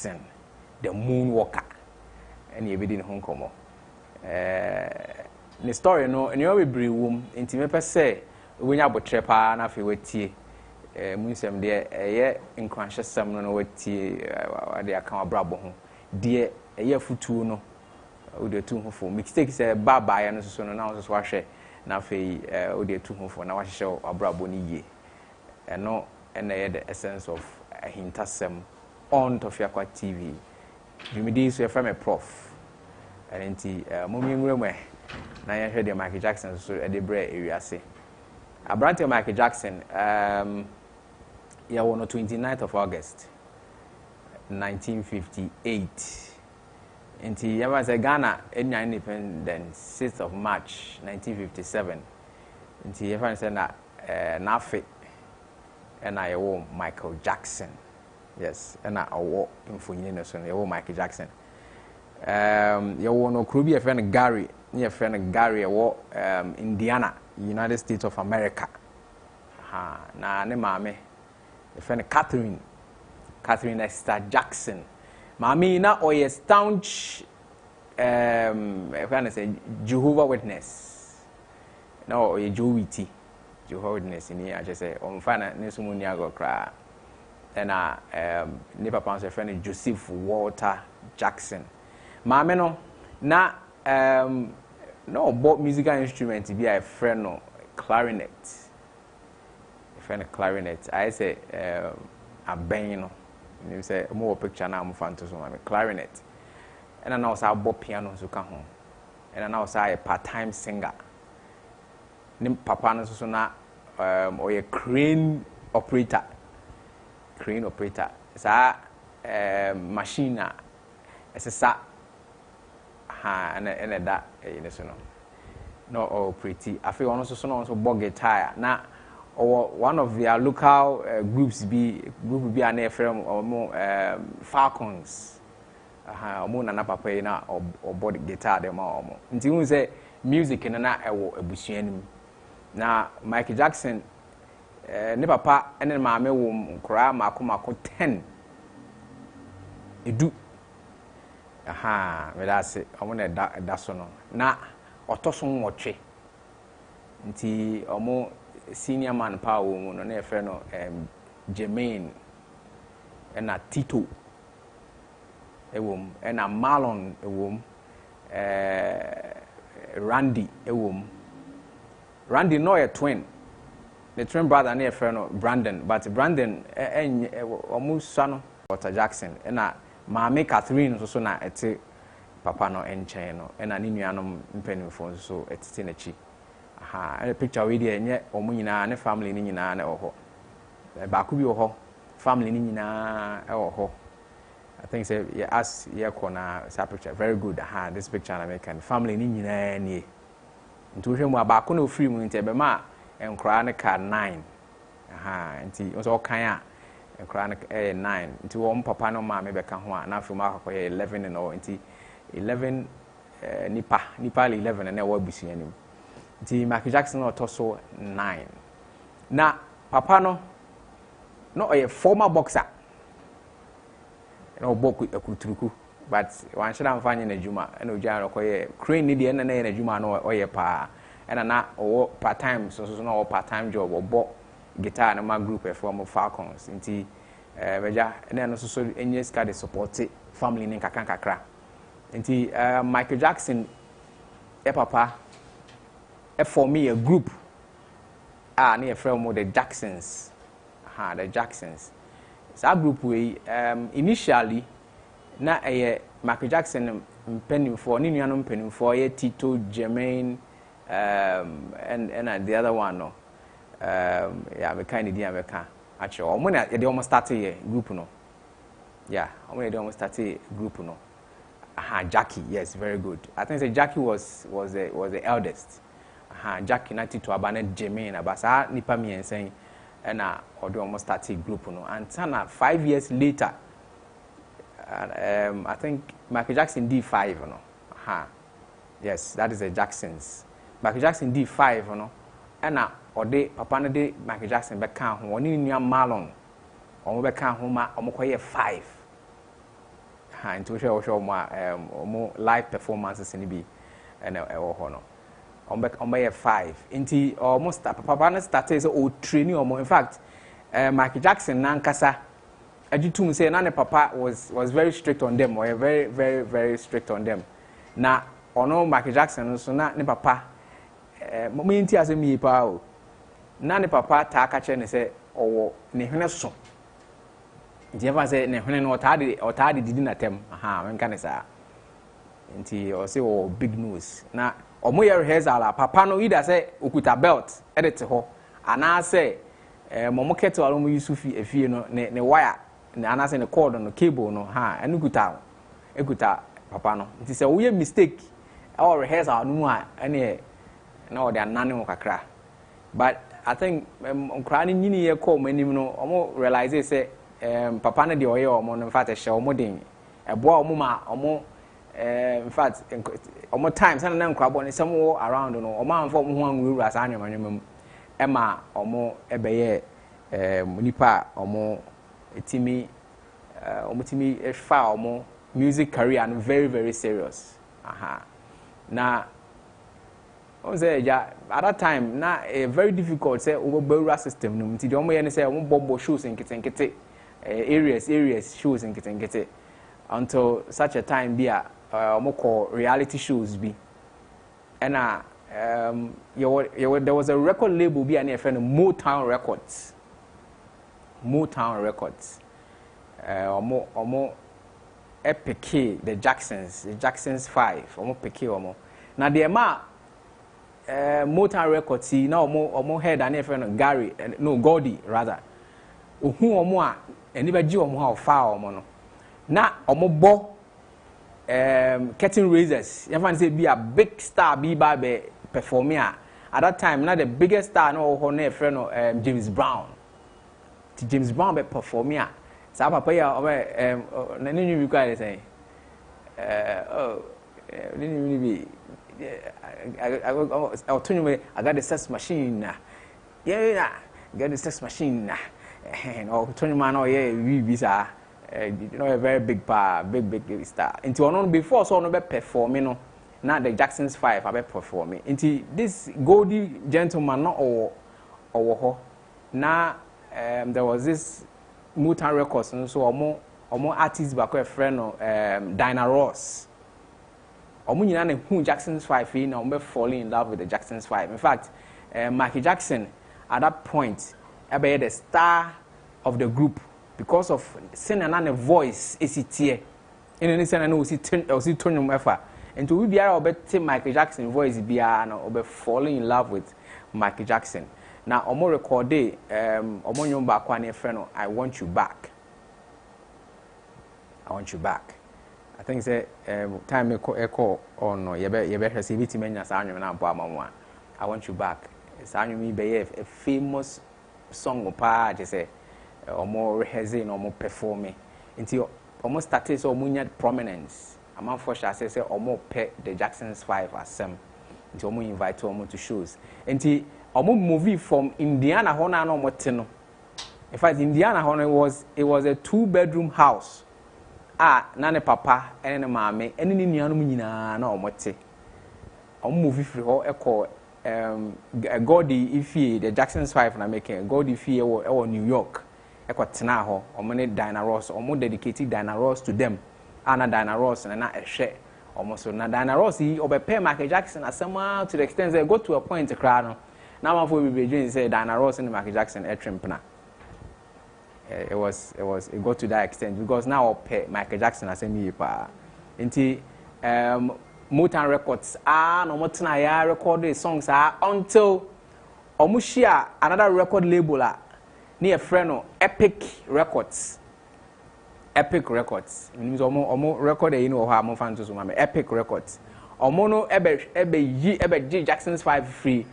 Jackson, the moonwalker. And you be in Hong Kong. The story, no, and you will be room, intimate per se, when you have a trepa and if you wait tea, Musem dear, a year in conscious summoner with tea, they are come brabo, dear, a year for two, no, with the two for mistakes, a bar by and so on, now wash it, now fee, with the two for now, I show a brabo ye, and no, and they had the essence of AHINTASEM on Tofiakwa TV. You may do so from a prof, and indeed, moving room. Now I heard Michael Jackson so at the bread area say. I brought to Michael Jackson on the 29th of August 1958. And he was a Ghana independence 6th of March 1957. And he ever said that Nafi and I owe Michael Jackson. Yes, and I owe in Michael Jackson. You want to be a friend Gary. Near friend Gary, Indiana, United States of America. Na ne mame, friend Catherine Esther Jackson. Mami na oye staunch, friend say Jehovah Witness. No, oye Jehovah Witness in here. I just say on fana ne sumunia go cry. And ne papa say friend Joseph Walter Jackson. Mame no na no bought musical instrument to be a friend no clarinet. A friend of clarinet. I say a bang no. You say more picture now I'm fan to so clarinet. And I know I bought piano to come home. And I know I a part-time singer. Nim papa no so na or a crane operator. Crane operator. It's a machine it's a sa and that you know no all pretty I feel also bog guitar now or one of their local groups be an from or more Falcons or na papa na or body guitar them all until you say music and na ebusuanim na Michael Jackson ne papa and then maame wo kra mako 10 edu me that's it. I want that so na otoson wotwe nti omo senior man pa wo mu no na efe no Jermaine na Tito ewom na Marlon ewom Randy ewom Randy no a twin the twin brother na efe no Brandon but Brandon omo sano Walter Jackson na Mama Catherine so na ete papa no enchen no e na ne nuanom mpanimfo so etete na chi a picture we dey enye omo nyina ne family ni nyina na oho ba ku bi oho family ni nyina e oho I think say as ye corner sa picture very good this picture na make family ni nyina nie nti hwe mu abako na ofiri mu nti be ma enkra ne ka 9 nti so kan a Enchronic 9 into one papa no ma me beka ho a na from akoye 11 and all into 11 nipa 11 and e wa busu anim nti Michael Jackson no toso 9 na papa no a former boxer no boku akuturuku but wan shira mfanye na juma na ogya no koye crane ni de na na juma no oye pa na o part time so no part time job obo guitar na my group from Falcons nti beja na no so enye ska de support family ni kakra nti Michael Jackson papa for me a group na from the Jacksons the Jacksons that group we initially na Michael Jackson mpenimfo ni nuanom mpenimfo ye Tito Jermaine and the other one no yeah, we kind of idea we can actually. I'm gonna they almost started a group no. Yeah, I'm gonna almost started a group no. Jackie, yes, very good. I think say Jackie was the eldest. Jackie na Tito abane Jermaine abasa nipa mi ensen na odo almost started a group no. And 5 years later, I think Michael Jackson D5 no. Yes, that is the Jacksons. Michael Jackson D5 no. And ode papa no de Michael Jackson be kan ho oni nua Marlon omo be kan ho ma omo koye 5 nti wo hwe wo mo live performances ni bi na ewo ho no ombe 5 nti almost papa na started say o training in fact Michael Jackson nankasa agitum say na ne papa was very strict on them, or very strict on them. Na ono Michael Jackson so na ne papa mo nti ase mi pa o na ne papa ta ka che ne say owo ne hwene so nti ever say ne hwene no otade didi na tem menka ne sa nti o say o big news na omo ye rehearsal papa no either say okuta belt edit ho ana say momo keto alo mo yusufi efie no ne wire na ana say ne cord no cable no enu ekuta papa no nti say wo ye mistake our rehearsal no mu ene na o de anane mo kakra, but I think nkra ni nyini ye call manim no omo realize say papa no de oye omo no in fact ehye omo den eboa omo ma omo in fact omo times na nkra bo ne some around no omo amfo omo ho anwura sa anwemanyem ema omo ebeye nipa omo timi efa omo music career and very serious na on say ja at that time na very difficult say ogbawura system no nti de omo ye ne say omo bobo shows nkete areas shows nkete until such a time be omo call reality shows be and there was a record label be an friend Motown Records omo epic the Jacksons 5 omo pick omo na de ma Motown Records na omo head an friend Gordy rather ohu omo a eni ba gi omo ha ofa omo no na omo bo curtain raisers you find say be a big star be ba be performing at that time na the biggest star no ho na friend James Brown be performing sa papa ya na nyu bi kwa say ni bi I told you I got the sex machine na get the sex machine na or Tony man we be sir a very big star into on before so no be performing no na the Jacksons 5 are performing into this Goldie gentleman no or ho na there was this Motown Records so omo artist back a friend no Diana Ross omo nyina na hu Jacksons 5 na omo falling in love with the Jacksons 5. In fact Michael Jackson at that point be the star of the group because of singing and the voice is it here in any sense no see tone efa and to we be obey Michael Jackson voice be na falling in love with Michael Jackson. Now omo record omo nyomba kwa na friend no I want you back. I think say time echo on no ye be hwese biti menya sa anwem na abo amamwa I want you back. Sa anwem be a famous song pa je say omo rehearsing omo performing until omo started so omo nya prominence among for sure say omo pe the Jacksons 5 asem until omo invite omo to shows until omo movie from Indiana ho na omo te no. In fact Indiana ho it was a 2-bedroom house na ne papa ene ne maame ene ne nuanom nyina na omo te omo movie free ho ekọ Gordy Ifie the Jacksons 5 na making Gordy Ifie e New York ekotena ho omo ne Diana Ross omo dedicated Diana Ross to them ana Diana Ross na ehwe omo so na Diana Ross yi obepe Michael Jackson asema to the extent they go to a point kra no na man for be begin say Diana Ross and Michael Jackson trempna it got to that extent because now pay Michael Jackson asemi pa nti Motown Records no motena ya record the songs until omo share another record label near friend no Epic Records means omo record e no ha mo fan to so ma Epic Records omo no ebe G Jacksons 5 free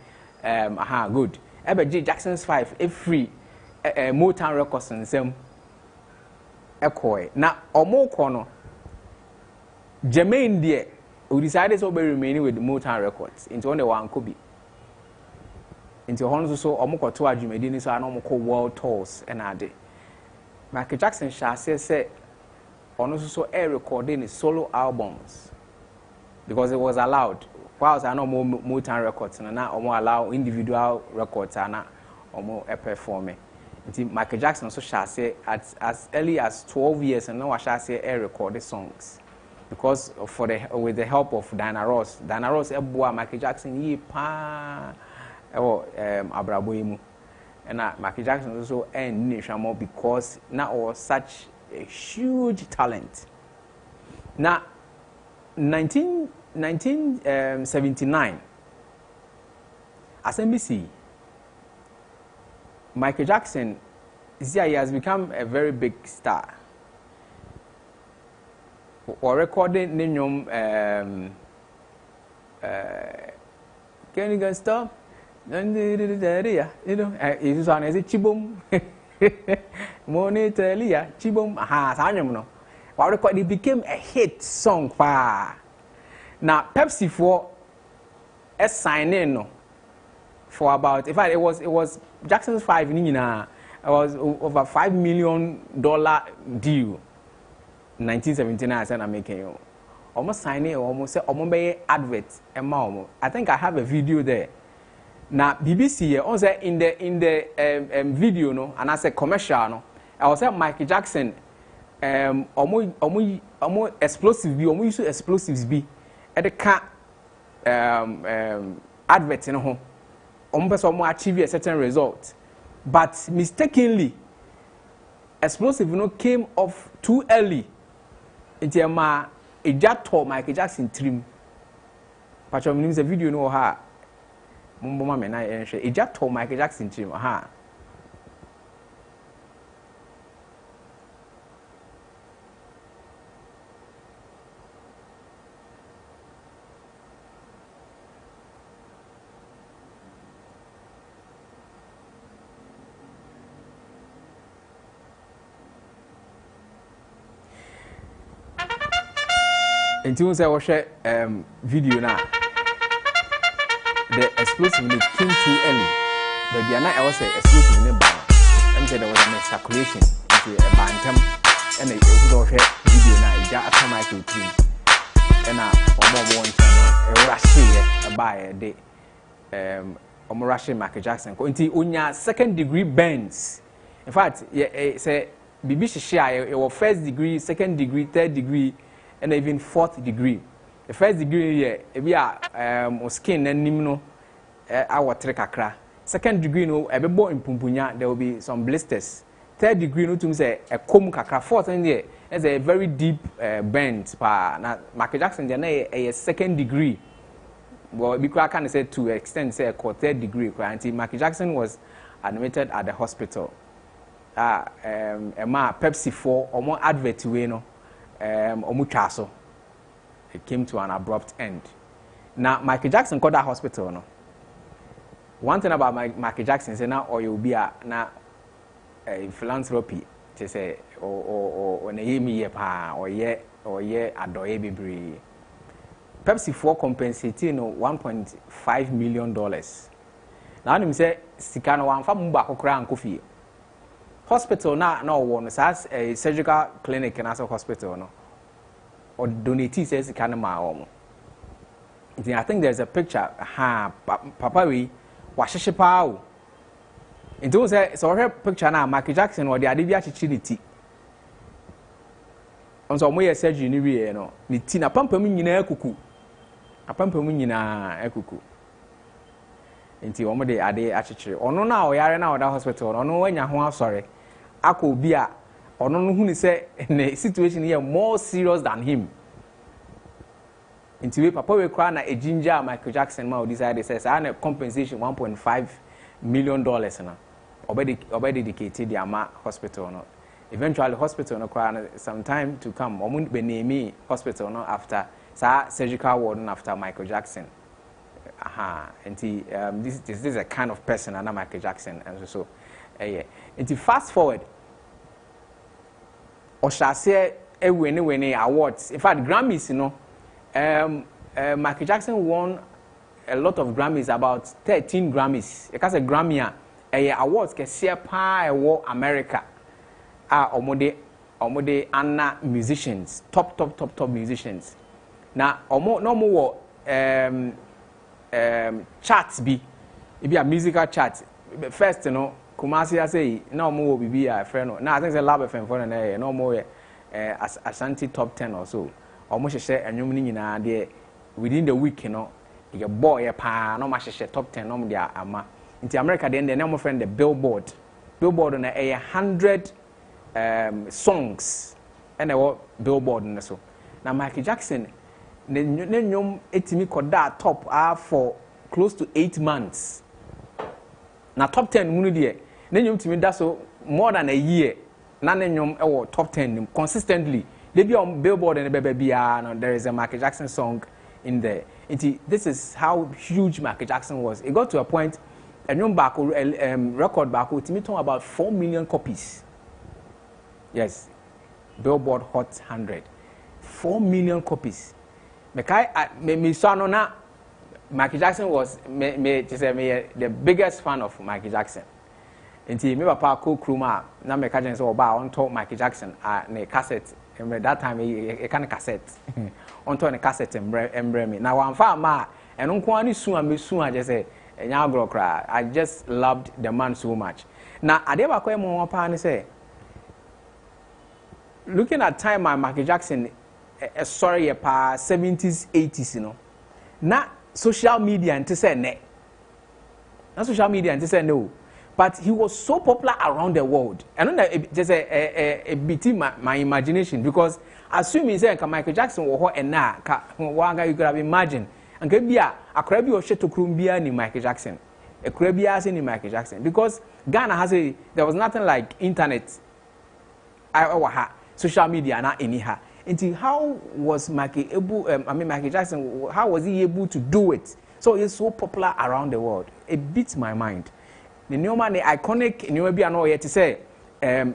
good ebe G Jacksons 5 free Motown Records nsem ekoi na omo ko no Jermaine there we decided to be remaining with Motown Records into on the one kobi into hon so omo ko to adwumedi ni so ana omo ko world tours and ade Michael Jackson sha say also air recording his solo albums because it was allowed. Whilst I know more time records and now allow individual records and now performing. Michael Jackson also shall say as early as 12 years and now I shall say air recorded songs because with the help of Diana Ross. Diana Ross Michael Jackson ye pa Abraboimu. And Michael Jackson also earned Nishamo because now was such a huge talent. Now 1979 as NBC, Michael Jackson he has become a very big star. Or recording Ninyum can you guys stop? You know, it's on as a chibum Monetalia chibum no. It became a hit song now Pepsi for a sign in for about in fact it was Jackson's 5 it was over $5 million deal 1979 I said I'm making you almost signing almost say advert I think I have a video there. Now BBC also in the video no and I said commercial no I was say Michael Jackson explosives be use explosives be at the car advert in home person achieve a certain result but mistakenly explosive came off too early into a jato Michael Jackson trim but means a video no ha mumbo me na a jato Michael Jackson trim ha until we say watch video now. The explosive came too early. But the night I was explosive in the bar. And there was a miscalculation into a bantam and a video now. It got a Michael Tree. And now one channel a rush a buy a day. Rushing Michael Jackson. Until unya second degree burns. In fact, say BBC share it was first degree, second degree, third degree. And even fourth degree. The first degree here, we are skin and nimno our trekakra. Second degree no, a bebo in Pumpunya, there will be some blisters. Third degree no to say a comb kakra. Fourth and there is a very deep bend. Now Michael Jackson a second degree. Well, because I can say to extend say a third degree. Until Michael Jackson was admitted at the hospital. Pepsi 4 or more advert way no. Omuchaso. It came to an abrupt end. Now Michael Jackson called that hospital no. One thing about Michael Jackson is now or you'll be a philanthropy to say or me pa or adoye bebre. Pepsi 4 compensating $1.5 million. Now him say sikano wan fa mba kokra ankofi. Hospital now one as a surgical clinic and as a hospital no or donate says kind of my I think there's a picture papa we washe pao into say so her picture now Michael Jackson or the adibia chichility on so moye surgery ni wie no ni ti na pampam nyina akuku apampam nyina akuku nti omo de ade achichire ono na oyare na oda hospital ono wanya ho asore ako bia ono no hu ni say the situation here more serious than him nti we papa we kra na a ginger Michael Jackson ma decide say say na compensation $1.5 million na obedi dedicated the ama hospital no eventually hospital no kra some time to come omo be name hospital no after surgical ward after Michael Jackson. And this is a kind of person, and Michael Jackson, and so yeah. And fast forward, or shall say, winning awards. In fact, Grammys, you know, Michael Jackson won a lot of Grammys, about 13 Grammys. Because a Grammy, awards can share pa America. Omode omode ana musicians, top musicians. Na omo no mo charts bi a musical chart. First, you know, Kumasi I say no more will be a friend. Now I think the lab FM for no more Ashanti top 10 or so. Almost share and you meaning there within the week, you know, you boy a pa no much share top 10 no there ama. In America then the name of friend the Billboard on 100 songs and a Billboard and so. Now Michael Jackson the nyom etimi koda top for close to 8 months. Na top 10 munu de na nyom timi da so more than a year na nyom e top 10 consistently they be on Billboard and bebe bia no there is a Michael Jackson song in there. This is how huge Michael Jackson was. It got to a point a nyom back record back timi ton about 4 million copies. Yes, Billboard Hot 100 4 million copies. Me saw no na Michael Jackson was the biggest fan of Michael Jackson. Until me papa ko kruma na me kajen so oba on top Michael Jackson na cassette. That time e can cassette. On top na cassette embre me. Na wan fa ma eno nko ani su am su a je say enya agro kra. I just loved the man so much. Na ade ba ko e mo pa ni say looking at time Michael Jackson sorry pa 70s 80s you know. Na social media and to say ne. Not social media and to say no. But he was so popular around the world. I know that just a bit my imagination because assuming say Michael Jackson was hot and na you could have imagined and could be a crabby or shit to Columbia ni Michael Jackson. A crabby as in Michael Jackson. Because Ghana there was nothing like internet. Social media not in her. Until how was Michael Jackson, how was he able to do it? So he's so popular around the world. It beats my mind. The new man, the iconic, you maybe I know yet to say, the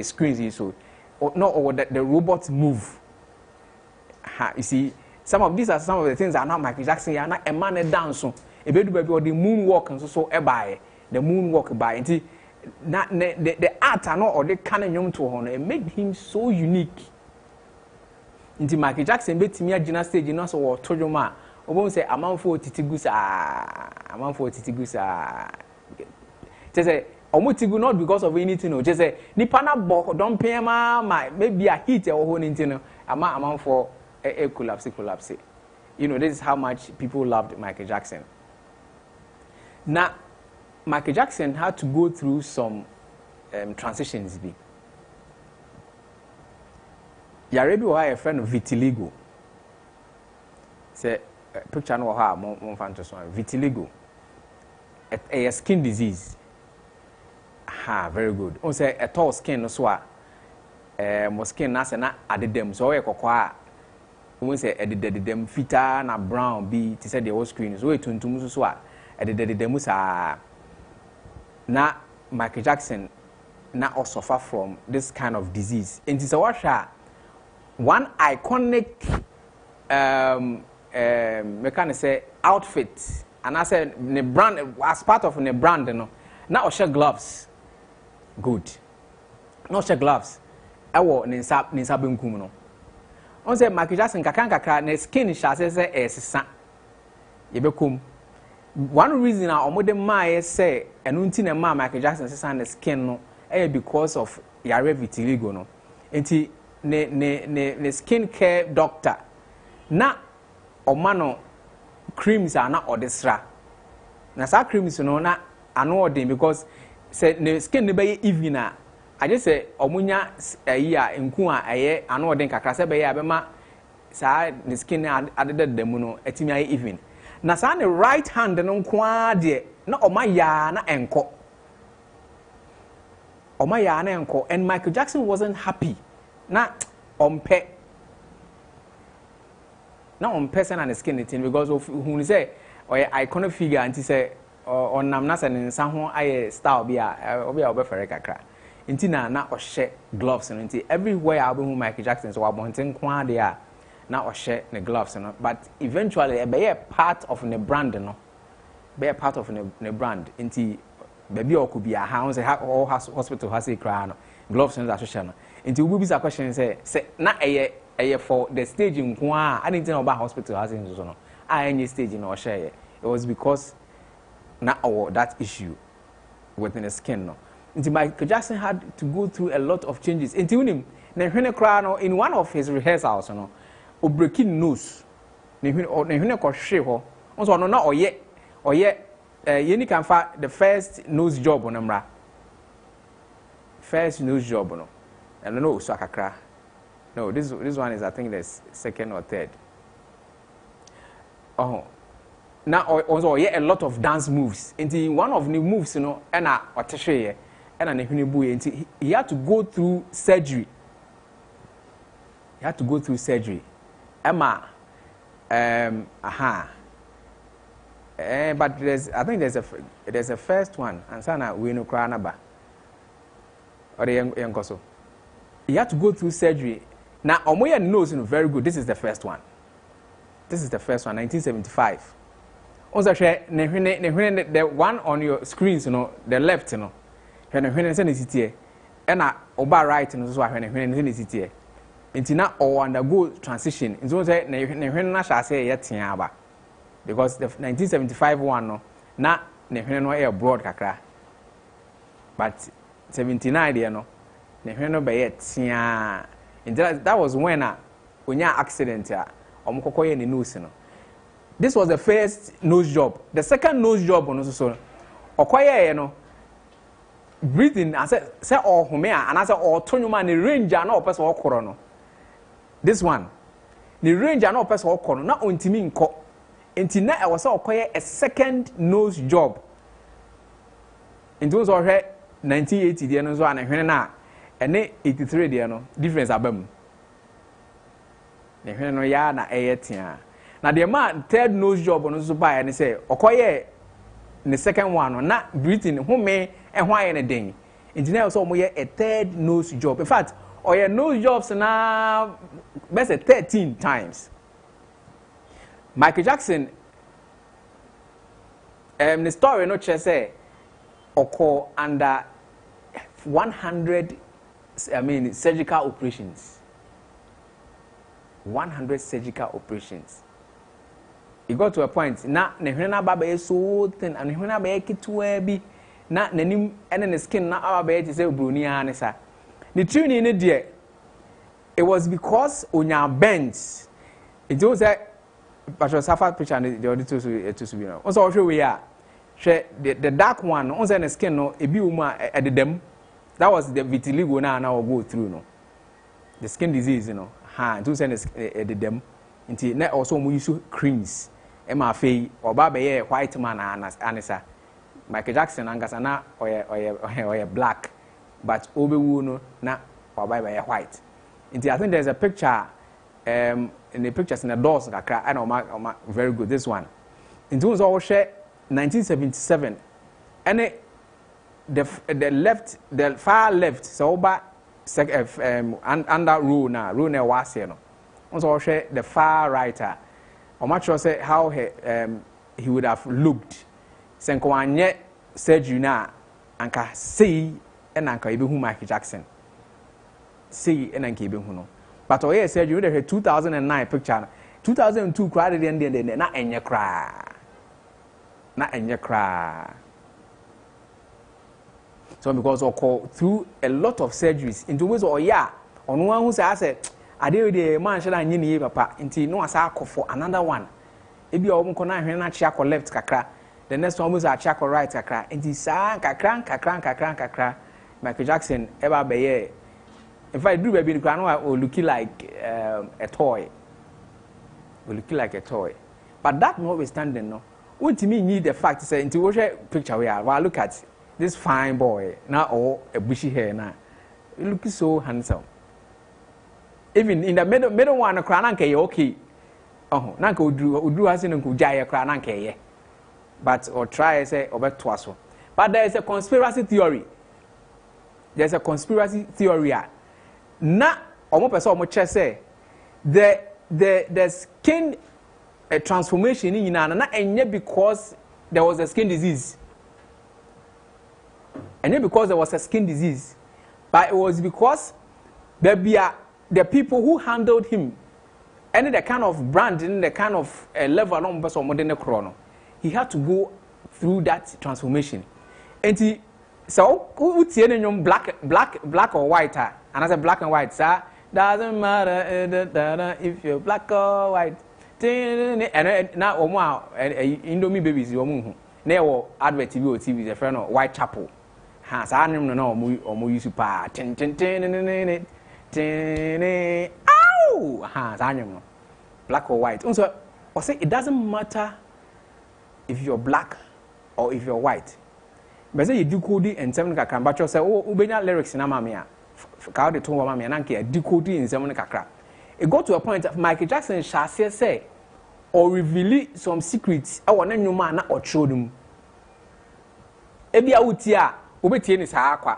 screens so, or the robots move. You see, some of these are some of the things that are not Michael Jackson. You are not a man dance so. A baby or the moonwalk and so by the moonwalk by. The art or the canon to honor it made him so unique. Into Michael Jackson, bet me a gina stage in us or Tojoma. I won't say a man for Titigusa. Just say, Omotigu not because of anything, just say, Nipana Bok, don't pay my maybe a hit or one intino, a man for a collapse. You know, this is how much people loved Michael Jackson. Now, Michael Jackson had to go through some transitions. Yarebi was a friend of vitiligo. Say, picture no ha mon fantasy vitiligo. A skin disease. Very good. On say a tall skin no so mo skin na se na adedem so we kokwa. We say adedem fita na brown be to say the whole screen so we tuntum so adedem sa na Michael Jackson na also suffer from this kind of disease. And it's a one iconic me can say outfit and I said the brand as part of the brand no na share gloves good no share gloves ewo ni nsa benkum no on say Michael Jackson kakra na skin sha say esesa yebekum one reason I omode ma say enu nti na ma Michael Jackson sesa na skin no because of yare vitiligo no enti ne skin care doctor na omano creams are na odesra na sa creams no na ano odin because say ne skin ne be even I just say omunya ayi a nku a aye ano odin kakra say be ya be ma sa ne skin adede demu no atimi aye even na sa ne right hand no nko de na omaya na enko and Michael Jackson wasn't happy na ompe person and skin it because of who say or iconic figure and say on nam na say nsa ho aye style bia obefere kakra nti na ohye gloves no nti everywhere abu Michael Jackson so abonten kwa there na ohye the gloves no but eventually be a part of the brand no be a part of the brand nti baby or could be a house or hospital has a crown gloves and association until we be a question say not a for the stage in Kwa I didn't know about hospital has in Zono I any stage in or share it was because not our that issue within the skin no until Michael Jackson had to go through a lot of changes until him in one of his rehearsals no or breaking nose also no or yet you can find the first nose job on Amra. First nose job no. I don't know Sakakra. No, this one is I think the second or third. Oh. Now also a lot of dance moves. Into one of the moves, you know, and Oteshe and an Ehunibu, he had to go through surgery. He had to go through surgery. Emma but I think there's a first one, and sana we no cranaba. Or the young koso. He had to go through surgery. Now, Omoya knows very good. This is the first one. This is the first one, 1975. Also, the one on your screens, you know, the left, you know, when it's here, and oba right, and so when it's here. Until now, or undergo transition. It's also when I shall say yet, because the 1975 one no na nehwene no abroad kakra but 79 there no nehwene no be tia that was when onya accident omokokoye ne nose no. This was the first nose job. The second nose job no so okoye no breathing and say or home and I say or tonuma ne range na opese okoro no. This one the range na opese okoro na ontimi nko. Until now, I was acquire a second nose job. In terms of 1980, there was one and 83 there no difference abem. The no ya na eyetia. Now the man third nose job on so buy and say acquire the second one na breathing home and why anything. Until now, so a third nose job. In fact, or your nose jobs now best 13 times. Michael Jackson, the story no say occur under 100, surgical operations. 100 surgical operations. It got to a point. Na nehwena baba e so thin and nehwena ba ekitwa bi na nanim ene ne skin na baba e say broni anisa. The training ne there. It was because onya bends. It was but your suffer picture and the other two be no. Also show we are the dark one on the skin no e bi uma at the dem. That was the vitiligo now go through no. The skin disease, you know. To send the dem. Until net also we use creams. Emma Fay or Baba white man anisa. Michael Jackson angasana or black. But Obewu no na or Baba white. Until I think there's a picture in the pictures in the doors I know very good this one. In terms of share 1977 and the far left so over under rule now was here no. Also share the far righter. I'm not sure say how he would have looked. Senko anye surgery na anka see and anka ibe hu Michael Jackson. See and anka ibe hu no. But oh yeah, said you the 2009 picture. 2002 crowded and na enye kra. Na enye kra. So because I call through a lot of surgeries into ways or yeah, on one who said I did the man shall I need papa until no as for another one. If you are going to check or left kakra, the next one was a check or right kakra. And this kakra. Michael Jackson ever be. If I do baby, the crown will look like a toy. Will look like a toy. But that notwithstanding, no. What to me need the fact to say into watch a picture we are. Well, look at this fine boy now all a bushy hair now. You look so handsome. Even in the middle one, a crown anke okay. Oh, Nanko do has in a kujaya crown anke. But or try say over twice. But there is a conspiracy theory. There's a conspiracy theory. Na omo person omo che say the skin transformation in na enye because there was a skin disease. And then because there was a skin disease, but it was because there be the people who handled him, and the kind of brand and the kind of level on modern chrono, he had to go through that transformation. And he so who black or white, and I said black and white, sir, doesn't matter if you're black or white. And now Indomie babies you now advert TV the friend of Whitechapel. Has I no more use pa tin ow has I black or white. Also, I say it doesn't matter if you're black or if you're white. But say you do coding and seven kakra, but you say oh ubenya lyrics na mamia. Ka de to mamia na nke decoding in seven kakra. It got to a point of Michael Jackson shall say or reveal some secrets I want new man or show them. Ebia utia ubetie ni saa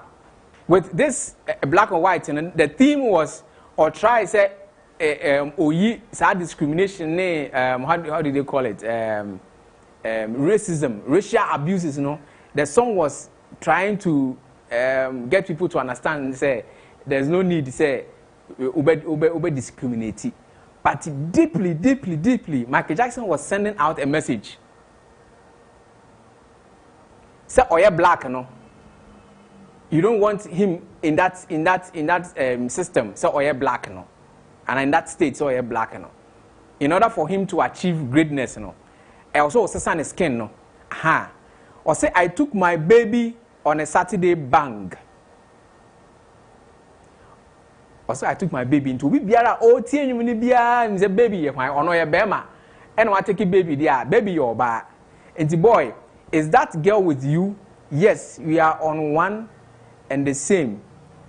with this black and white, and the theme was or try say oyi sad discrimination how do they call it racism, racial abuses, you know. The song was trying to get people to understand and say there's no need to say ube discriminate, but deeply Michael Jackson was sending out a message. Say oh yeah black, you know. You don't want him in that system. So oh yeah black, you know. And in that state, so yeah black, you know. In order for him to achieve greatness, you know. I also was a skin, no. Aha. Or say I took my baby on a Saturday bang. Or say I took my baby into we biara oh tie nyum ni bia and the baby ye kwan ono ye bema. And what take baby there, baby your ba. And the boy, is that girl with you? Yes, we are on one and the same.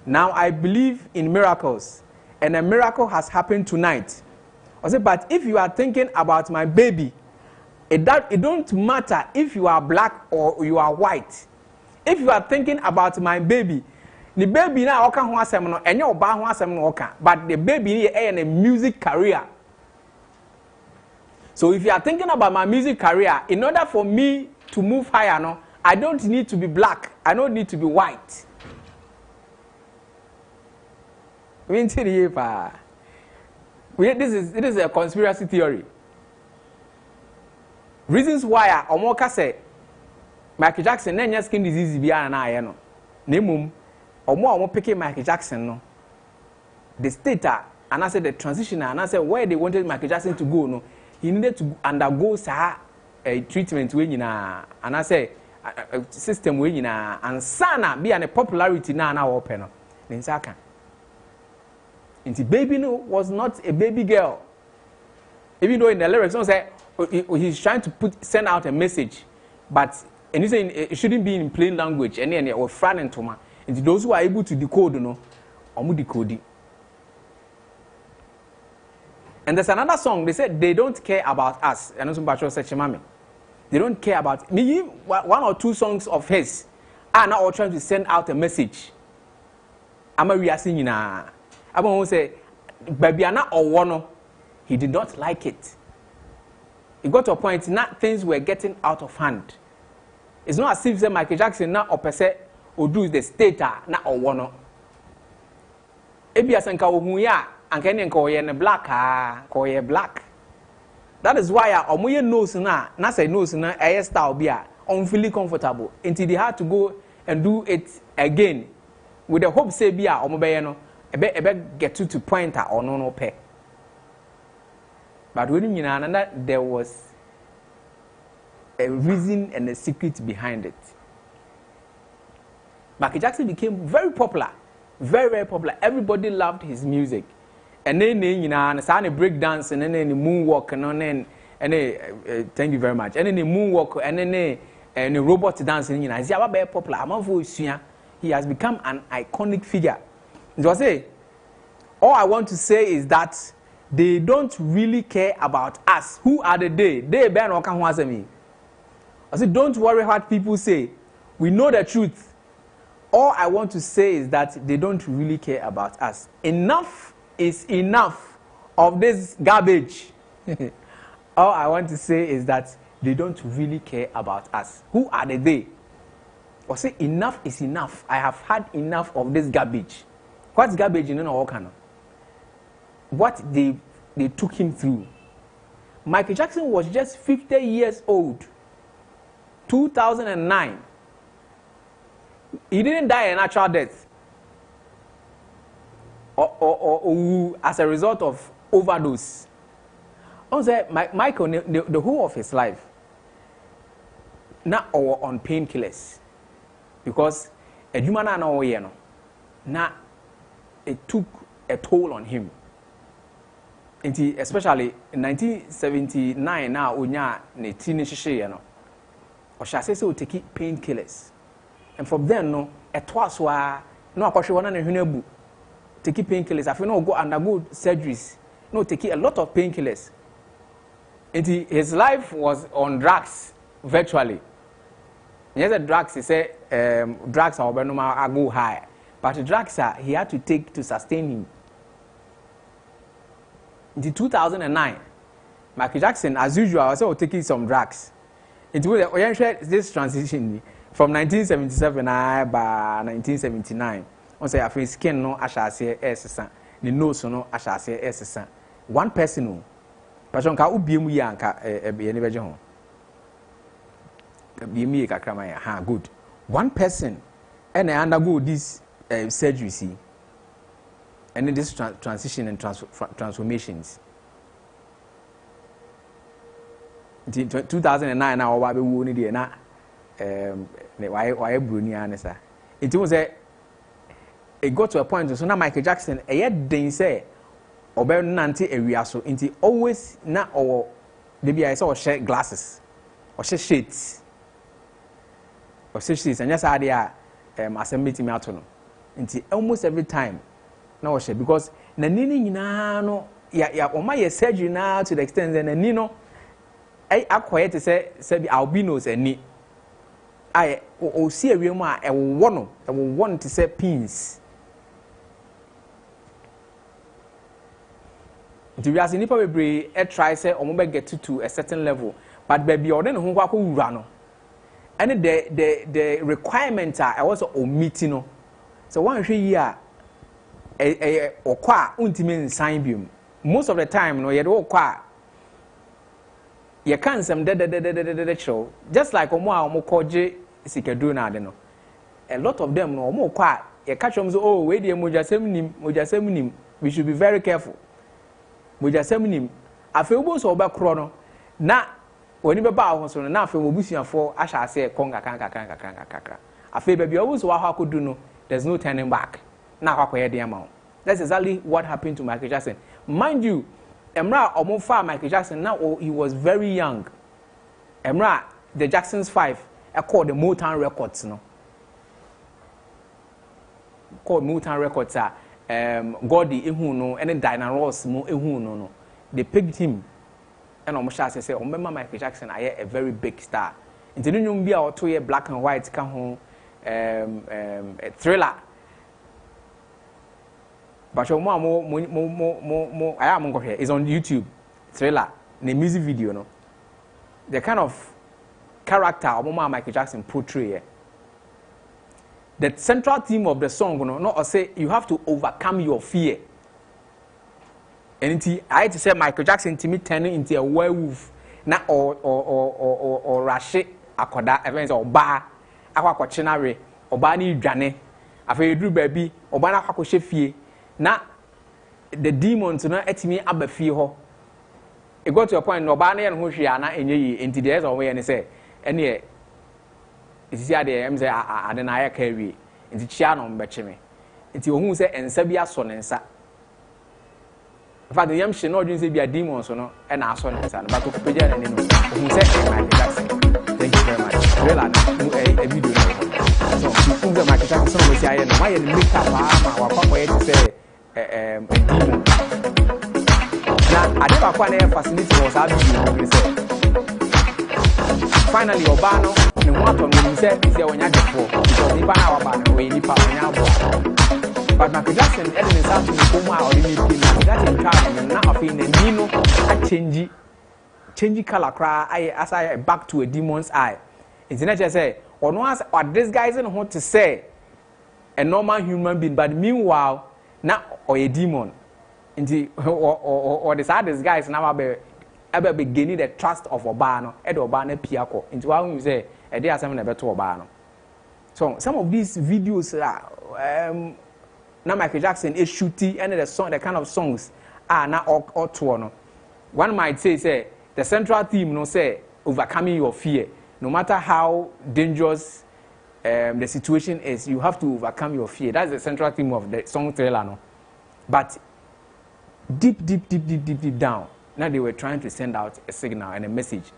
Now I believe in miracles, and a miracle has happened tonight. I said, but if you are thinking about my baby, it don't matter if you are black or you are white. If you are thinking about my baby, the baby now oka ho asem no, enye oba ho asem no oka, but the baby is a music career. So if you are thinking about my music career, in order for me to move higher, no, I don't need to be black. I don't need to be white. This is a conspiracy theory. Reasons why Omoka say Michael Jackson nenya skin disease bia na aye no. Na mum omo pick Michael Jackson no. The state and I said the transition and I said where they wanted Michael Jackson to go no, he needed to undergo a treatment we nyina and I say system we nyina and sana be an popularity na open no. Nsaka. Inti baby no was not a baby girl. Even though in the lyrics, don't say he's trying to send out a message, but and he's saying it shouldn't be in plain language. And then or fran and toma. And those who are able to decode, you know, omu decode. And there's another song. They said they don't care about us. And also Bacho said, "Chimami, they don't care about me." One or two songs of his are now trying to send out a message. I'm a reasking na. I'm going to say, "Baby, ana owono." He did not like it. It got to a point that things were getting out of hand. It's not as if say Michael Jackson now or per se or do the state na owono. Ebi asanka ohuya anka ne nka oye black ko oye black. That is why omoye knows na say knows na air style bia unfeeling comfortable until they had to go and do it again with the hope say bia omobeye no ebe get to point or no pay. But when you know that there was a reason and a secret behind it. Michael Jackson became very popular, very popular. Everybody loved his music, and then you know, and break dance, and then the moonwalk, and then thank you very much, and then the moonwalk, and then the robot dance, and you know, he's very popular. He has become an iconic figure. Just say, all I want to say is that they don't really care about us. Who are the they? They bear no can answer me. I said, don't worry what people say. We know the truth. All I want to say is that they don't really care about us. Enough is enough of this garbage. All I want to say is that they don't really care about us. Who are the they? Or say enough is enough. I have had enough of this garbage. What's garbage in all kind? What they took him through. Michael Jackson was just 50 years old. 2009. He didn't die a natural death. Or as a result of overdose. Also, Michael, the whole of his life, not on painkillers. Because a human now it took a toll on him. Especially in 1979 now, unya ne teenage or shall say so take painkillers. And from then no, a twice wa no akoshe wana ne hwenabu take painkillers. I feel no go undergo surgeries. No take a lot of painkillers. His life was on drugs virtually. Yes, the drugs he said drugs are go high, but the drugs he had to take to sustain him. In 2009, Michael Jackson, as usual, also taking some drugs. This transition from 1977 by 1979. On say after skin no ashase esesa, the nose no ashase esesa. One person no, person ka ubiemu ya nka ene beje ho. Biemi kakra ya ha good. One person and I undergo this surgery see. And this transition and transformations. In 2009, now we won it na why Bruni anesa. It was it got to a point so now Michael Jackson didn't say obe nanti area so inti always na or maybe I saw share glasses or share shades or share shades and just idea assembly me out no inti almost every time na o share because na nini nyina no ya o ma ye surgery na to the extent that na ni no I acquire to say be albinos ani I o see area mu a e wo no e wo want to say pins. The reason nipa bebre try say omo get to a certain level but baby ode ne ho kwa ko wura no and the requirement are also omitting no so one hwe yi a okwa untimi nsan biom most of the time no ye de okwa ye kan sem de show just like omo koje sikaduru na de no a lot of them no omo kwa ye catch them so oh we dey mojasem nim we should be very careful. Mojasem nim afi obo so oba kro no na oni be ba ho so no na afi obusuafo ahya ase konga kakra afi ba bia obo so wa akodu no there's no turning back na akwakoye de ama. That's exactly what happened to Michael Jackson. Mind you, Emra omofa Michael Jackson now he was very young. Emra the Jackson's 5 called the Motown Records no. Called Motown Records Gordy ehu no and Diana Ross mo ehu no they picked him and almost say remember Michael Jackson I a very big star into the new bia or 2 year black and white can home Thriller but your mom I am here is on YouTube Thriller the music video no the kind of character of Michael Jackson portray. The central theme of the song, not say you have to overcome your fear. And I had to say Michael Jackson to me turning into a werewolf, na or rashi akoda events or bar, aqua chinare, or bani jane, after you baby, or bana hako shefie, na the demons no et me abefi ho. It got to a point no bani and hushiana in ye into the other way and say, and ye. It's here the MZ Adenaya carry into Chiano Betcheme. It's who say and Sabia son and sa. Father Yam should not use be a demon so no and our son and son, but to Pijan and who said Michael Jackson. Thank you very much. Really, a video. So, the Michael Jackson was saying, why and make up our papa to say a demon. Now, I never find facility was having finally, Obano, and one of them said, is there when you're because if I have a way, if I but Michael Jackson, Edwin South in Coma or in the Jackson traveling and now feeling a Nino, I change color cry, as I back to a demon's eye. It's not just say, or no as or this guy isn't what to say a normal human being, but meanwhile now or a demon indeed or the saddest guys now ever beginning the trust of Obano Ed Obana Piako into how you say a day as I'm never to Obano. So some of these videos now Michael Jackson is shooting and the kind of songs are now or two. One might say the central theme no say overcoming your fear. No matter how dangerous the situation is, you have to overcome your fear. That's the central theme of the song trailer. No? But deep down, now they were trying to send out a signal and a message.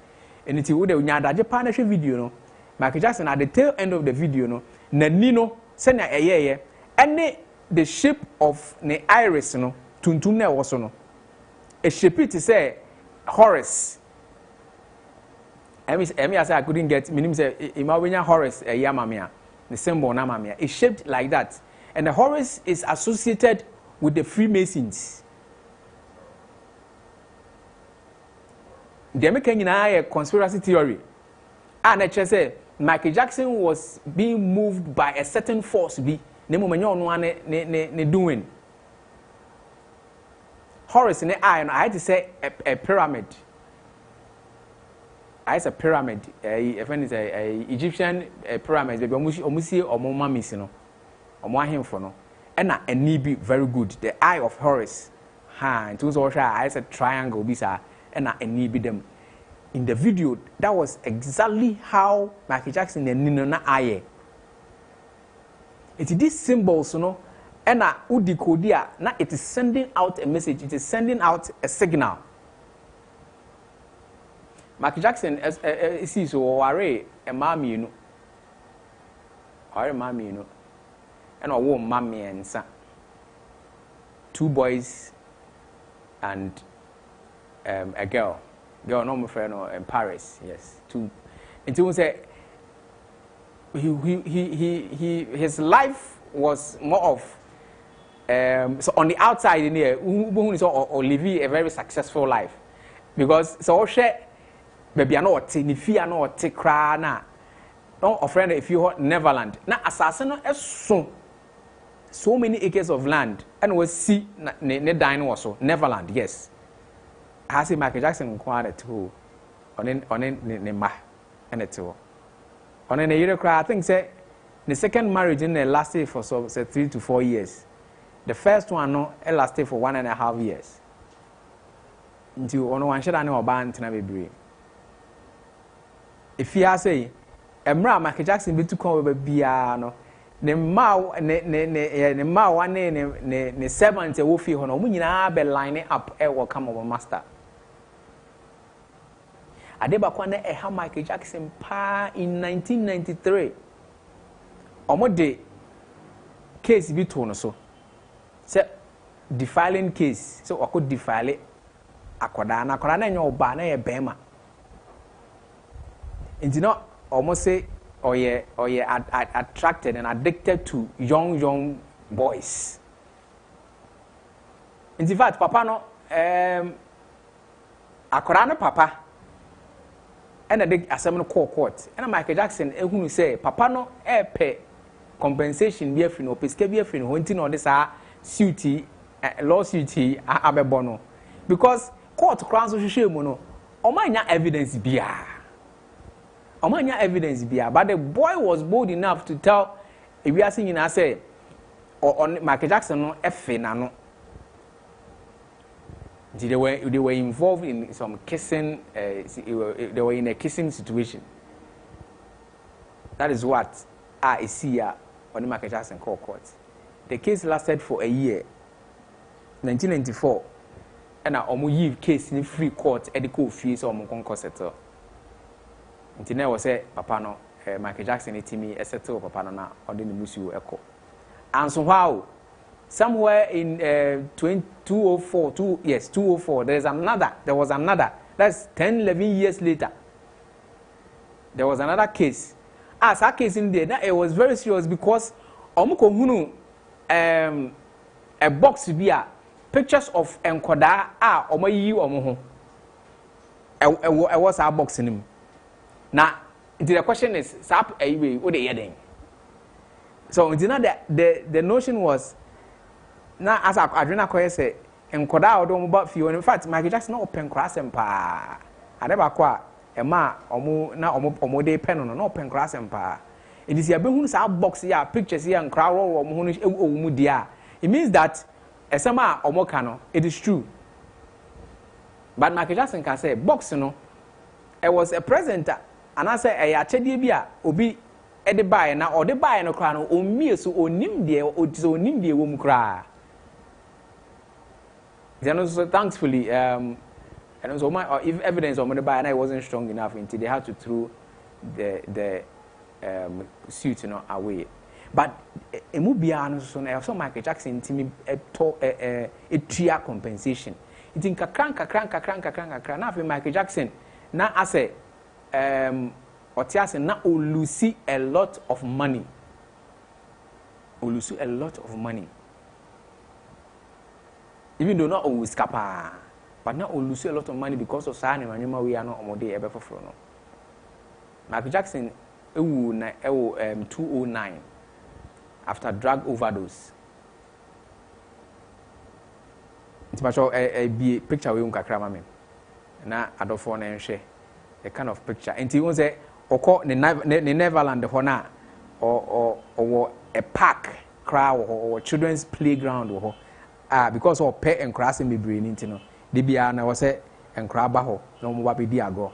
And it's what they partnership video. No? Michael Jackson at the tail end of the video, no, Nino send and the shape of the iris, no, tuntum also no. A shape to say Horace. I say I couldn't get meaning say Imawenya Horace a yamamia, the symbol namamia. It's shaped like that. And the Horace is associated with the Freemasons. The American a conspiracy theory. And I just say Michael Jackson was being moved by a certain force. Be ne doing. Horace in the eye, I had to say a pyramid. It's a pyramid. A friend is a Egyptian pyramid. Baby, omusi omoma misino, omwa him for no. And a nibi very good. The eye of Horace. Ha, it was also it's a triangle. Bisa and a nibi them. In the video, that was exactly how Michael Jackson and Nino na eye. It is these symbols, you know, and udikodia. Now it is sending out a message. It is sending out a signal. Michael Jackson is so worry a mommy, you know, or a mommy, you know, and a woman, mommy and son. 2 boys and a girl. Girl, no, my friend, in Paris, yes. 2. Until we say his life was more of so on the outside in here, we saw Olivier a very successful life because so share maybe I know what ni fear no what cry na no a friend if you Neverland na assassin so many acres of land and we see ne dine also Neverland yes. I say Michael Jackson quite too on ne ma and it too. On a year I think say the second marriage in lasted for so say 3 to 4 years. The first one no it lasted for 1.5 years. Until on one shot I know about na be. If you say Emra Michael Jackson be to come over no ne ma one ne 7 te wo fi ho no mu nyina be line up e wo come over master. Adeba kwane eha Michael Jackson pa in 1993. Omode case bi to no so. Say defiling case. So I could defile akoda na enyo oba na ye bema. Inti no almost say or ye attracted and addicted to young boys. In fact, papa no akoda no papa and the assembly court and Michael Jackson who say papa no pay compensation be free no peske be free no hunting no this suit lawsuit abebono because court crown so hwehwe no omanya evidence bia but the boy was bold enough to tell if we are saying I say on Michael Jackson no na no. They were involved in some kissing. They were in a kissing situation. That is what I see on the Michael Jackson court. The case lasted for a year, 1994, and I almost case in free court. Edico fees or Monconco settle. Until I was say, Papa no, Michael Jackson it me a settle Papa no na or the musu echo. And somehow. Somewhere in 204, there was another. That's 10, 11 years later. There was another case. As a case in there, it was very serious because a box beer, pictures of enkoda omayi omoho. I was a box in him. Now, The question is, sap anyway, what they heading? So the notion was now as Adrena Koye say, and Koda don't about few. In fact, Michael Jackson not open cross empire. I never qua a ma omu na omo de pen no open cross empire. It is your behuns our box here, pictures here, and crowd or mudia. It means that a sama omokano, it is true. But Michael Jackson can say, box, it was a presenter, and I say, a chedibia, obi, edi buy, now or the buy no crown, or me, so or nimdia, or so nimdia wom cry. Then also, thankfully, and also my if evidence of the buy, and I wasn't strong enough until they had to throw the suit away. But a movie so Michael Jackson to me a tria compensation. It in kakranka now Michael Jackson now I say Otiase now lose a lot of money. Lose a lot of money. Even though not always capa, but now lose a lot of money because of signing and we are not on day ever for no. Michael Jackson 209 after drug overdose. It's much a picture we unkakra mame. Na adofo na nhwe a kind of picture. And he was a oko ne Neverland hona or a park crowd or children's playground or because of pet and crossing me brain into the biana was a and crab ho no more be diago.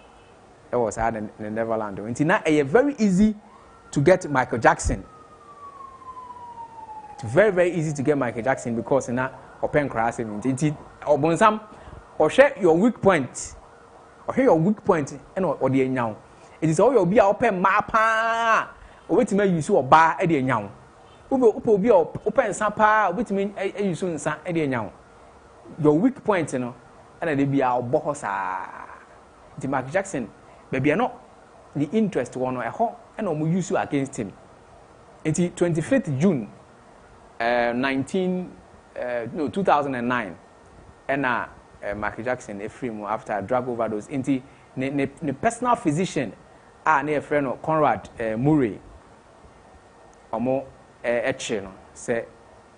That was hard in Neverland. And now a very easy to get Michael Jackson. It's very, very easy to get Michael Jackson because now open crossing or bonsam or share your weak point or hear your weak point and or the now. It is all your be open mapa or wait to make you so bar at the now. Ubo be open sapa, which mean you soon san at the now. Your weak point, and they be our bohosa. The Michael Jackson, baby, are not the interest one or a home and we use you against him. Until 25th June 2009, and Michael Jackson a free after a drug overdose. Into the personal physician, near friend of Conrad Murray, or more etching, say,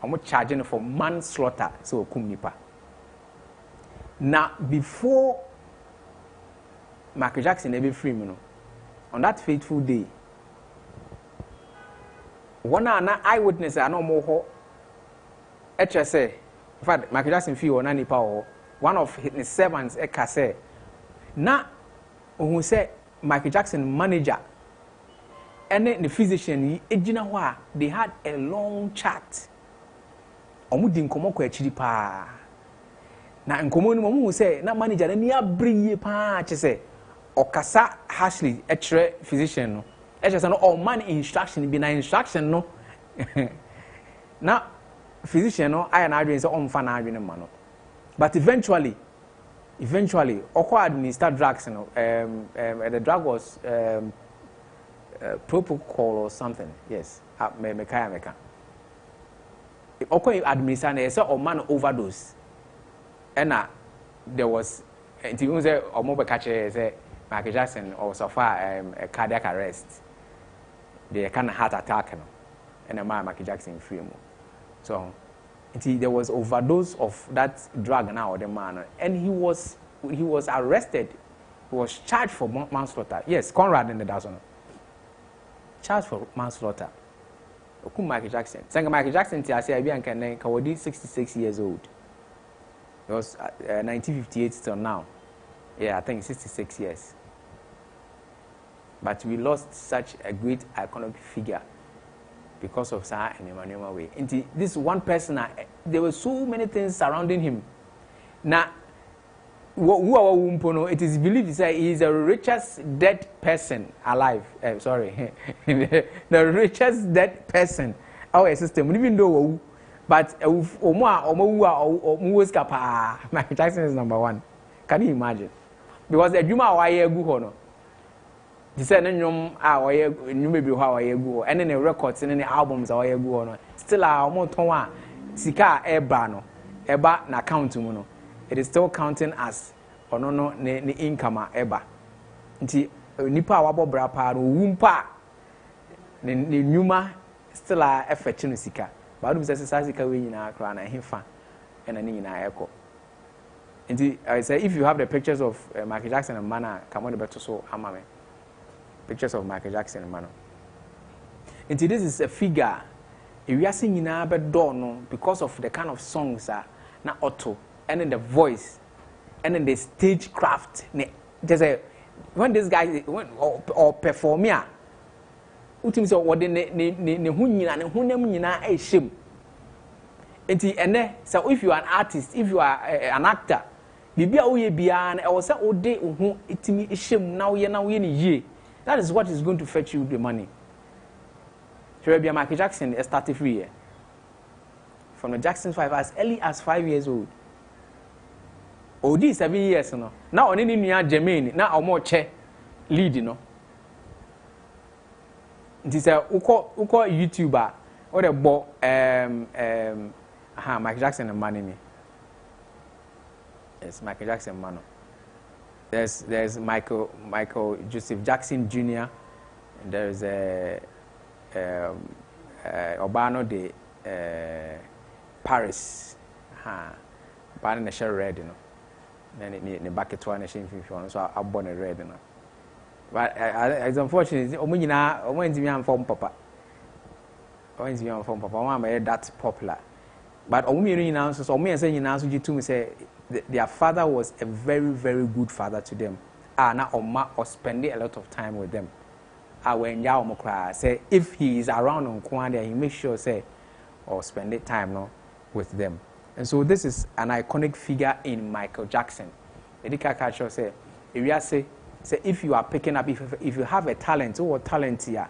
I'm charging for manslaughter, so kumnipa. Now, before Michael Jackson ever free, on that fateful day, one eyewitness are no more. HSA, in fact, Michael Jackson fee or nani power. One of his servants, say, now, who said Michael Jackson manager, and then the physician, they had a long chat. Omudin komoko echiri pa. Na nkomo ni mo say na manager na ni abriye pa che okasa harshly echere physician no. Echere no all man instruction be na instruction no. Na physician no I na adwin say omfa na adwin ma no. But eventually okwa administer drugs no. The drug was propofol or something. Yes. Meka. Okay, administration is a man overdose, and there was until say or mobile catcher say Michael Jackson or suffer a cardiac arrest, the kind of heart attack, and a man Michael Jackson free. So until there was overdose of that drug now the man, and he was arrested, he was charged for manslaughter. Yes, Conrad in the dozen charged for manslaughter. Michael Jackson. Saying Michael Jackson, I say, I can 66 years old. It was 1958 till now. Yeah, I think 66 years. But we lost such a great iconic figure because of Sir and Emmanuel Way. And this one person, there were so many things surrounding him. Now, it is believed that he is the richest dead person alive. The richest dead person. Our system, even though, but Michael Jackson is number one. Can you imagine? Because the Juma Waye Guhono. He said, "No, you may be how I go, and then the records and the albums are go. Still, our motor Sika Ebrano, Eba na count to mono. It is still counting as or no income eba. nipa wabo bra pa no wumpa ne nyuma still a effect no sika ba do say sika we nyina akra na hefa ena ne nyina ekọ nti I say if you have the pictures of Michael Jackson and Mana come on better so amame pictures of Michael Jackson and Mana nti this is a figure if you are singing nyina be do no because of the kind of songs na auto and in the voice and in the stage craft there's a when this guy or perform here utim say what ne hu nyina ne honam nyina e shem enti ene so if you are an artist if you are an actor bibia wo ye bia na e wo say ode hu itimi shem na wo ye ne ye that is what is going to fetch you the money. So Michael Jackson started free here from the Jackson 5 as early as 5 years old. OD 7 years no. Now on any new Jermaine, now or more che lead no. This uko YouTuber or the bo Michael Jackson and money me. Yes, Michael Jackson man. There's Michael Joseph Jackson Jr. and there's Urbano de Paris. Ban na share red no. Ne bucket one na share 51 so I born a red no. But it's unfortunate omo ntimi am form papa. Omo ntimi am form papa. Omo am that popular. But omo mienu nyina so omo yen say nyina so jitum say their father was a very very good father to them. Na oma or spending a lot of time with them. When ya omo kra say if he is around on Kwanda he make sure say or spend the time no with them. And so this is an iconic figure in Michael Jackson. Edika Kacho say if you say if you are picking up if you have a talent or talent here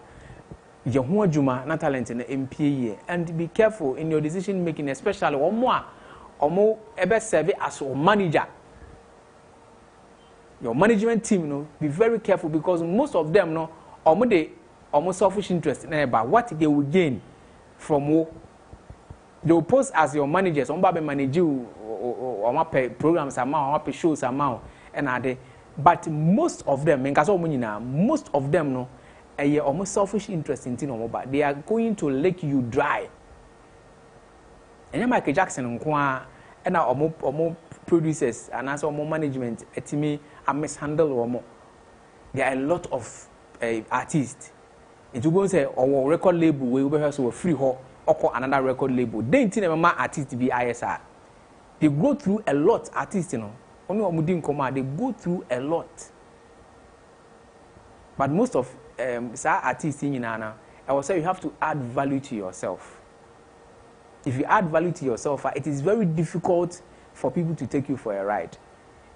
your ho adwuma na talent in the MPA and be careful in your decision making especially omo ebe serve as your manager. Your management team no be very careful because most of them no almost selfish interest in about what they will gain from who they will post as your managers on baby manage you or pay programs amount or pay shows amount and are they but most of them most of them no a almost selfish interest in thing but they are going to lick you dry and Michael Jackson and our producers and as our management etimi a mishandle or there are a lot of artists. It will go say our record label we will have so free or another record label. Then think artists be ISR. They go through a lot artists only they go through a lot. But most of artists in I will say you have to add value to yourself. If you add value to yourself, it is very difficult for people to take you for a ride.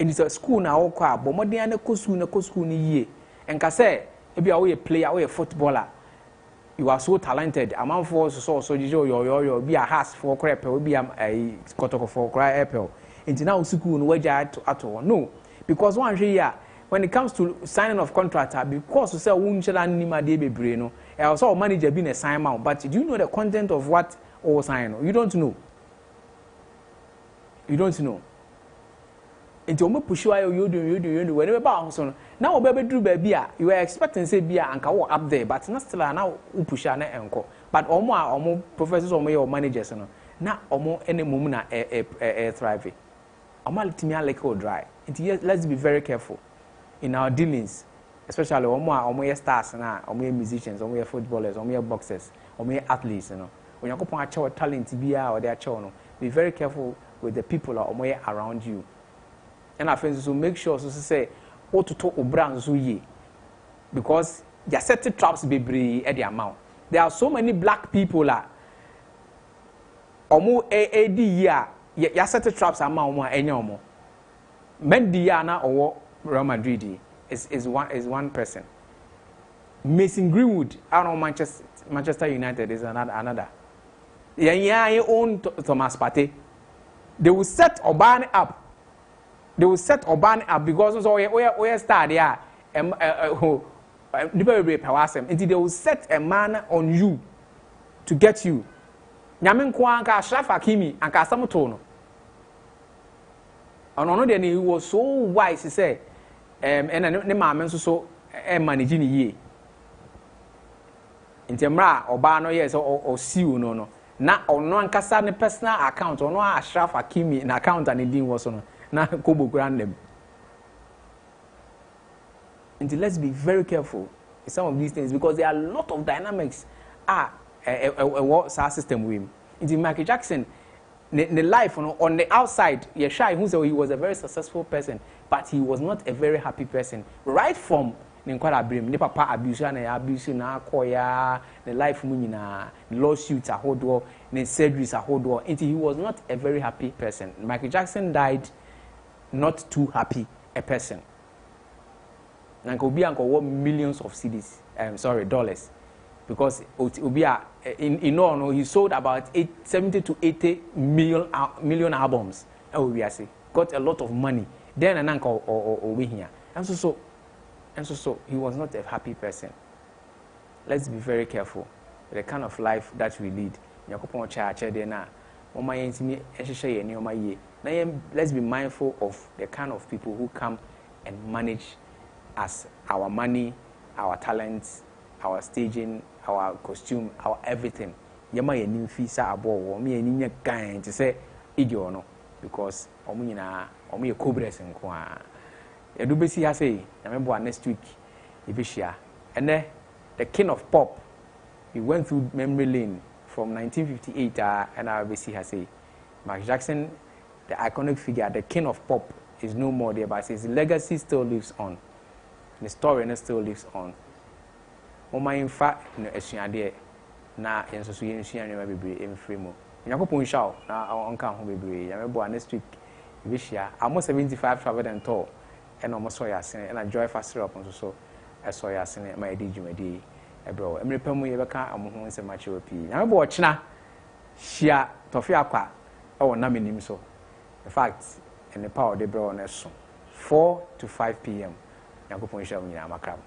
And it's a school now but more than a school ni and can say if you are a player or a footballer, you are so talented. Among for so you be a has for crap or be a scotto for cry apple. Into now school no way at all. No, because one year when it comes to signing of contract, because you say unchela nima de bebre no, I also manager being a sign out. But do you know the content of what or sign? You don't know. You don't know. Into omo push you do whenever bounce on now baby do baby you were expecting say bia and can up there but not still now u push na enko but omo professors or managers no na omo any mum na thrive omo litimi like or dry into let's be very careful in our dealings especially omo stars na omo musicians omo footballers omo boxers omo athletes when you go pon a talent bia or their no be very careful with the people omo around you. And I think so make sure so say what to talk brands ye because there are certain traps be at the amount. There are so many black people omo AAD ya certain traps amount more any omo. Mendiana or Real Madrid is one person. Mason Greenwood out of Manchester United is another. Yeah, own Thomas Partey. They will set Orban up. They will set Orban up because we start there. Until they will set a man on you to get you. Nyamin Kwanka Ashraf Hakimi and Kasamutono. And on he was so wise, he said, and the man so managing ye. In Temra or Bano, yes, or Siu no. Na ono ankasa ne personal account ono Ashraf Hakimi na account and din was on na Kobo Grandem. And let's be very careful in some of these things because there are a lot of dynamics what system with him. In Michael Jackson the life on the outside shy who said he was a very successful person but he was not a very happy person right from ne kwara brim ne papa abuse na akoya the life mu nyina lawsuits ahodo ne surgeries ahodo until he was not a very happy person. Michael Jackson died not too happy a person. Nanka obi anko millions of dollars because obi in all he sold about 70 to 80 million albums. We say got a lot of money. Then nanka obi here. And so he was not a happy person. Let's be very careful with the kind of life that we lead. Let's be mindful of the kind of people who come and manage us, our money, our talents, our staging, our costume, our everything. Yama ye nimfi sa abo me ye ninya kan to say idio no because omu ye cobras nko a. Edu besi ha say na next week ibishia. And the king of pop, he went through memory lane from 1958 and I besi ha say Michael Jackson, the iconic figure, the king of pop is no more there but his legacy still lives on. The story still lives on. Mama in fact no esuade na yenso so yensuan no bebre emfree mu. Nyakopon hwa na onka ho bebre. Ya mebo next week ibishia almost 75 traveled and tour. And almost so yasin and a joy fast up on so I saw yasin my di jumadi ebro emre pamu ye beka amoho nsem achi opi na mebo ochina hia Tofiakwa o na menim so in fact in the power de bro na so 4 to 5 p.m. Yakopon hwa nyina makram.